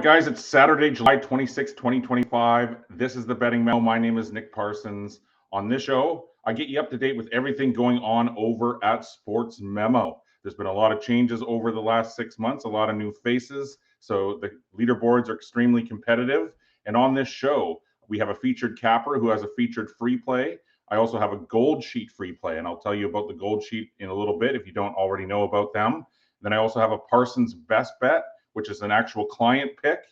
Guys, it's Saturday, July 26, 2025. This is the Betting Memo. My name is Nick Parsons. On this show, I get you up to date with everything going on over at Sports Memo. There's been a lot of changes over the last 6 months, a lot of new faces. So the leaderboards are extremely competitive. And on this show, we have a featured capper who has a featured free play. I also have a gold sheet free play, and I'll tell you about the gold sheet in a little bit if you don't already know about them. Then I also have a Parsons best bet, which is an actual client pick.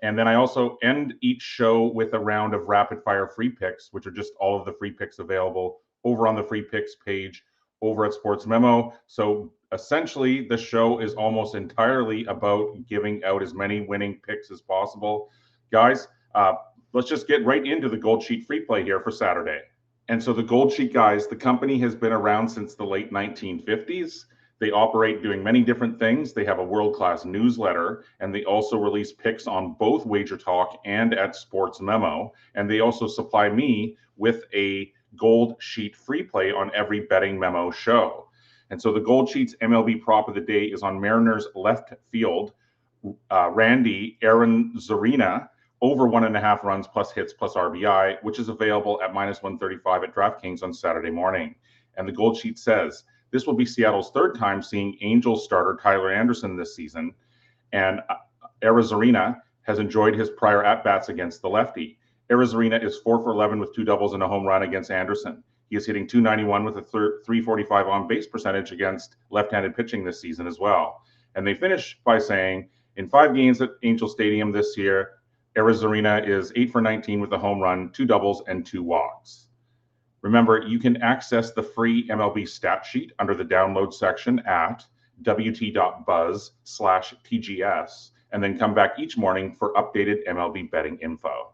And then I also end each show with a round of rapid fire free picks, which are just all of the free picks available over on the free picks page over at Sports Memo. So essentially, the show is almost entirely about giving out as many winning picks as possible. Guys, let's just get right into the gold sheet free play here for Saturday. And so the gold sheet, guys, the company has been around since the late 1950s. They operate doing many different things. They have a world-class newsletter, and they also release picks on both WagerTalk and at Sports Memo. And they also supply me with a gold sheet free play on every Betting Memo show. And so the gold sheet's MLB prop of the day is on Mariners left field, Randy Arozarena, over 1.5 runs plus hits plus RBI, which is available at -135 at DraftKings on Saturday morning. And the gold sheet says, this will be Seattle's third time seeing Angels starter Tyler Anderson this season, and Arozarena has enjoyed his prior at-bats against the lefty. Arozarena is 4 for 11 with 2 doubles and a home run against Anderson. He is hitting .291 with a .345 on-base percentage against left-handed pitching this season as well. And they finish by saying, in 5 games at Angel Stadium this year, Arozarena is 8 for 19 with a home run, 2 doubles, and 2 walks. Remember, you can access the free MLB stat sheet under the download section at wt.buzz/TGS, and then come back each morning for updated MLB betting info.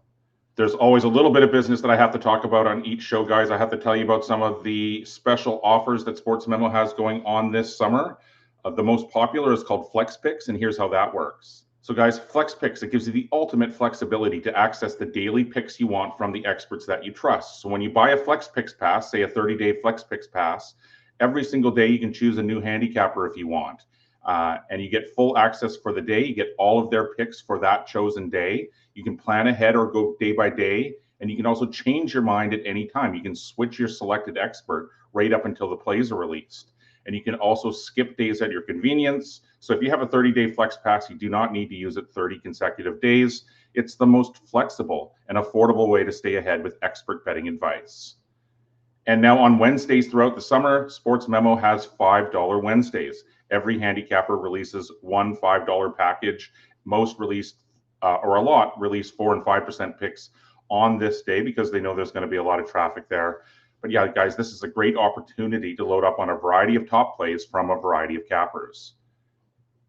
There's always a little bit of business that I have to talk about on each show, guys. I have to tell you about some of the special offers that Sports Memo has going on this summer. The most popular is called Flex Picks, and here's how that works. So guys, Flex Picks, it gives you the ultimate flexibility to access the daily picks you want from the experts that you trust. So when you buy a Flex Picks pass, say a 30-day Flex Picks pass, every single day you can choose a new handicapper if you want. And you get full access for the day. You get all of their picks for that chosen day. You can plan ahead or go day by day. And you can also change your mind at any time. You can switch your selected expert right up until the plays are released. And you can also skip days at your convenience. So if you have a 30-day flex pass, you do not need to use it 30 consecutive days. It's the most flexible and affordable way to stay ahead with expert betting advice. And now on Wednesdays throughout the summer, Sports Memo has $5 Wednesdays. Every handicapper releases one $5 package. Most released, or a lot, release 4% and 5% picks on this day because they know there's going to be a lot of traffic there. But yeah, guys, this is a great opportunity to load up on a variety of top plays from a variety of cappers.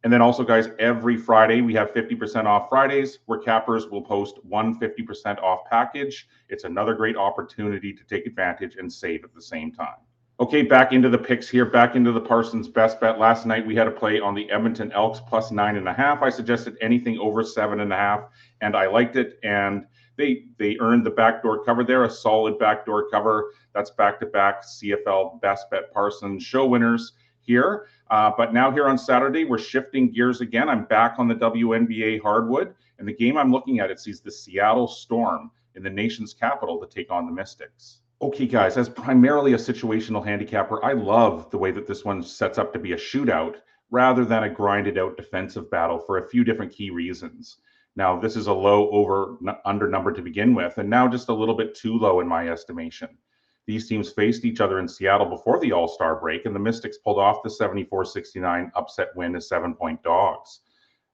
And then also, guys, every Friday we have 50% off Fridays where cappers will post one 50% off package. It's another great opportunity to take advantage and save at the same time. Okay, back into the picks here, back into the Parsons best bet. Last night we had a play on the Edmonton Elks plus 9.5. I suggested anything over 7.5, and I liked it. And they earned the backdoor cover there, a solid backdoor cover. That's back-to-back CFL best bet Parsons show winners here. But now here on Saturday, we're shifting gears again. I'm back on the WNBA hardwood, and the game I'm looking at, it sees the Seattle Storm in the nation's capital to take on the Mystics. Okay, guys, as primarily a situational handicapper, I love the way that this one sets up to be a shootout rather than a grinded out defensive battle for a few different key reasons. Now, this is a low over-under number to begin with, and now just a little bit too low in my estimation. These teams faced each other in Seattle before the All-Star break, and the Mystics pulled off the 74-69 upset win as 7-point dogs.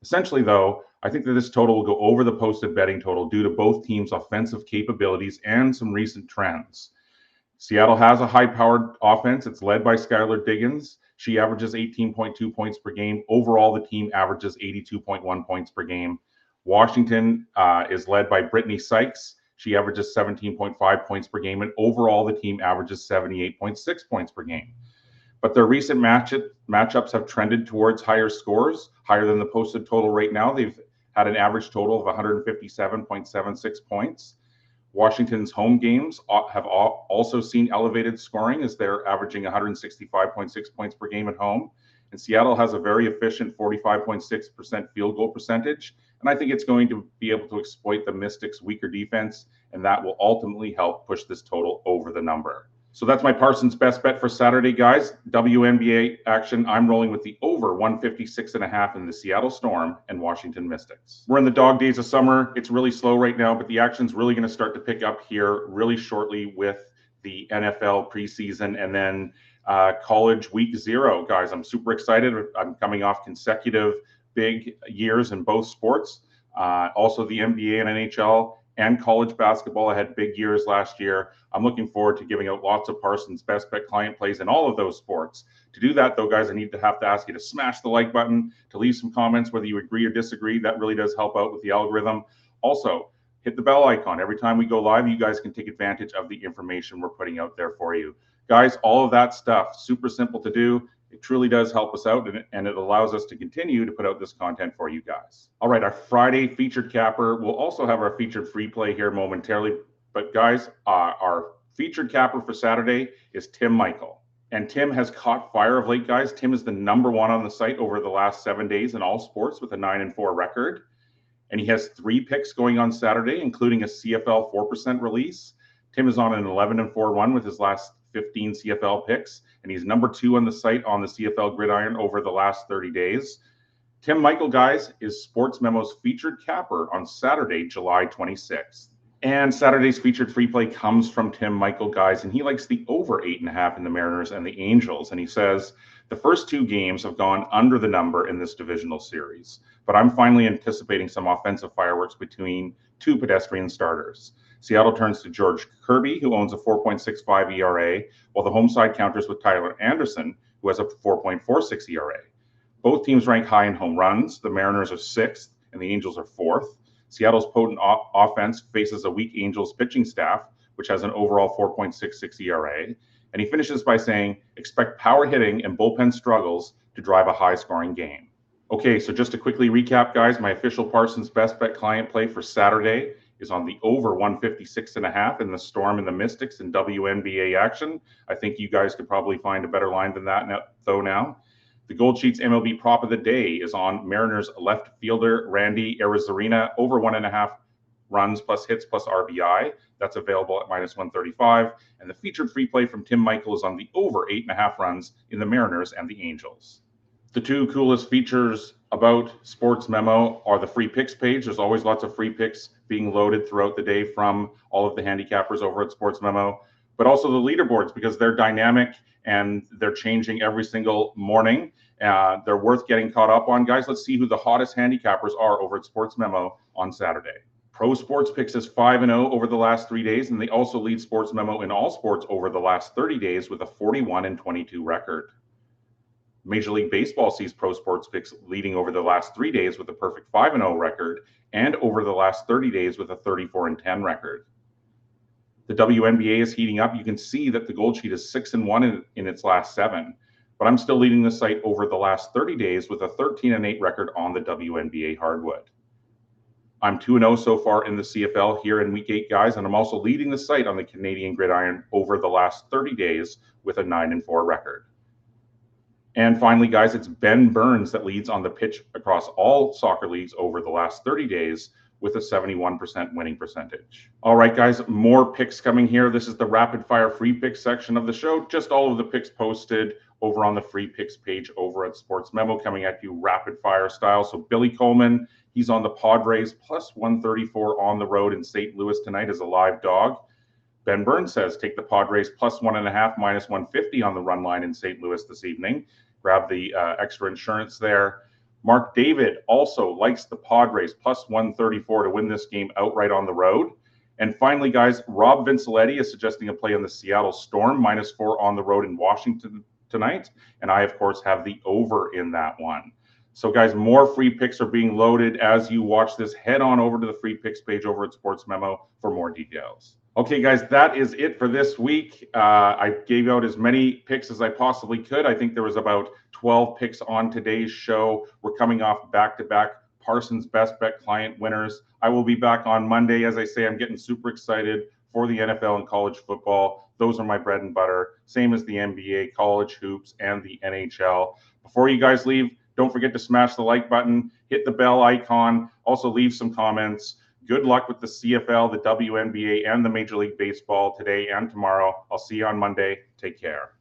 Essentially, though, I think that this total will go over the posted betting total due to both teams' offensive capabilities and some recent trends. Seattle has a high-powered offense. It's led by Skylar Diggins. She averages 18.2 points per game. Overall, the team averages 82.1 points per game. Washington is led by Brittany Sykes. She averages 17.5 points per game, and overall the team averages 78.6 points per game. But their recent matchups have trended towards higher scores, higher than the posted total right now. They've had an average total of 157.76 points. Washington's home games have also seen elevated scoring as they're averaging 165.6 points per game at home. And Seattle has a very efficient 45.6% field goal percentage. And I think it's going to be able to exploit the Mystics' weaker defense, and that will ultimately help push this total over the number. So that's my Parsons best bet for Saturday, guys. WNBA action, I'm rolling with the over 156.5 in the Seattle Storm and Washington Mystics. We're in the dog days of summer. It's really slow right now, but the action's really going to start to pick up here really shortly with the NFL preseason and then college week 0, guys. I'm super excited. I'm coming off consecutive big years in both sports. Also the NBA and NHL and college basketball. I had big years last year. I'm looking forward to giving out lots of Parsons best bet client plays in all of those sports. To do that, though, guys, I have to ask you to smash the like button, to leave some comments whether you agree or disagree. That really does help out with the algorithm. Also, hit the bell icon. Every time we go live, you guys can take advantage of the information we're putting out there for you. Guys, all of that stuff, super simple to do. It truly does help us out, and it allows us to continue to put out this content for you guys. All right, our Friday featured capper. We'll also have our featured free play here momentarily. But guys, our featured capper for Saturday is Tim Michael. And Tim has caught fire of late, guys. Tim is the #1 on the site over the last 7 days in all sports with a 9-4 record. And he has 3 picks going on Saturday, including a CFL 4% release. Tim is on an 11-4 run with his last 15 CFL picks, and he's #2 on the site on the CFL gridiron over the last 30 days. Tim Michael, guys, is Sports Memo's featured capper on Saturday, July 26th. And Saturday's featured free play comes from Tim Michael, guys, and he likes the over 8.5 in the Mariners and the Angels. And he says, the first 2 games have gone under the number in this divisional series, but I'm finally anticipating some offensive fireworks between 2 pedestrian starters. Seattle turns to George Kirby, who owns a 4.65 ERA, while the home side counters with Tyler Anderson, who has a 4.46 ERA. Both teams rank high in home runs. The Mariners are 6th, and the Angels are 4th. Seattle's potent offense faces a weak Angels pitching staff, which has an overall 4.66 ERA. And he finishes by saying, expect power hitting and bullpen struggles to drive a high-scoring game. Okay, so just to quickly recap, guys, my official Parsons best bet client play for Saturday is on the over 156.5 in the Storm and the Mystics in WNBA action. I think you guys could probably find a better line than that now. The Gold Sheets MLB prop of the day is on Mariners left fielder Randy Arozarena over 1.5 runs plus hits plus RBI. That's available at -135. And the featured free play from Tim Michael is on the over 8.5 runs in the Mariners and the Angels. The 2 coolest features about Sports Memo are the free picks page. There's always lots of free picks being loaded throughout the day from all of the handicappers over at Sports Memo, but also the leaderboards, because they're dynamic and they're changing every single morning. They're worth getting caught up on, guys. Let's see who the hottest handicappers are over at Sports Memo on Saturday. Pro Sports Picks is 5-0 over the last 3 days, and they also lead Sports Memo in all sports over the last 30 days with a 41-22 record. Major League Baseball sees Pro Sports Picks leading over the last 3 days with a perfect 5-0 record, and over the last 30 days with a 34-10 record. The WNBA is heating up. You can see that the Gold Sheet is 6-1 in its last 7, but I'm still leading the site over the last 30 days with a 13-8 record on the WNBA hardwood. I'm 2-0 so far in the CFL here in Week 8, guys, and I'm also leading the site on the Canadian gridiron over the last 30 days with a 9-4 record. And finally, guys, it's Ben Burns that leads on the pitch across all soccer leagues over the last 30 days with a 71% winning percentage. All right, guys, more picks coming here. This is the rapid fire free picks section of the show. Just all of the picks posted over on the free picks page over at Sports Memo, coming at you rapid fire style. So Billy Coleman, he's on the Padres plus 134 on the road in St. Louis tonight as a live dog. Ben Burns says take the Padres plus 1.5 minus 150 on the run line in St. Louis this evening. Grab the extra insurance there. Mark David also likes the Padres plus 134 to win this game outright on the road. And finally, guys, Rob Vincelletti is suggesting a play on the Seattle Storm -4 on the road in Washington tonight. And I, of course, have the over in that one. So, guys, more free picks are being loaded as you watch this. Head on over to the free picks page over at Sports Memo for more details. Okay, guys, that is it for this week. I gave out as many picks as I possibly could. I think there was about 12 picks on today's show. We're coming off back-to-back Parsons Best Bet client winners. I will be back on Monday. As I say, I'm getting super excited for the NFL and college football. Those are my bread and butter. Same as the NBA, college hoops, and the NHL. Before you guys leave, don't forget to smash the like button, hit the bell icon, also leave some comments. Good luck with the CFL, the WNBA, and the Major League Baseball today and tomorrow. I'll see you on Monday. Take care.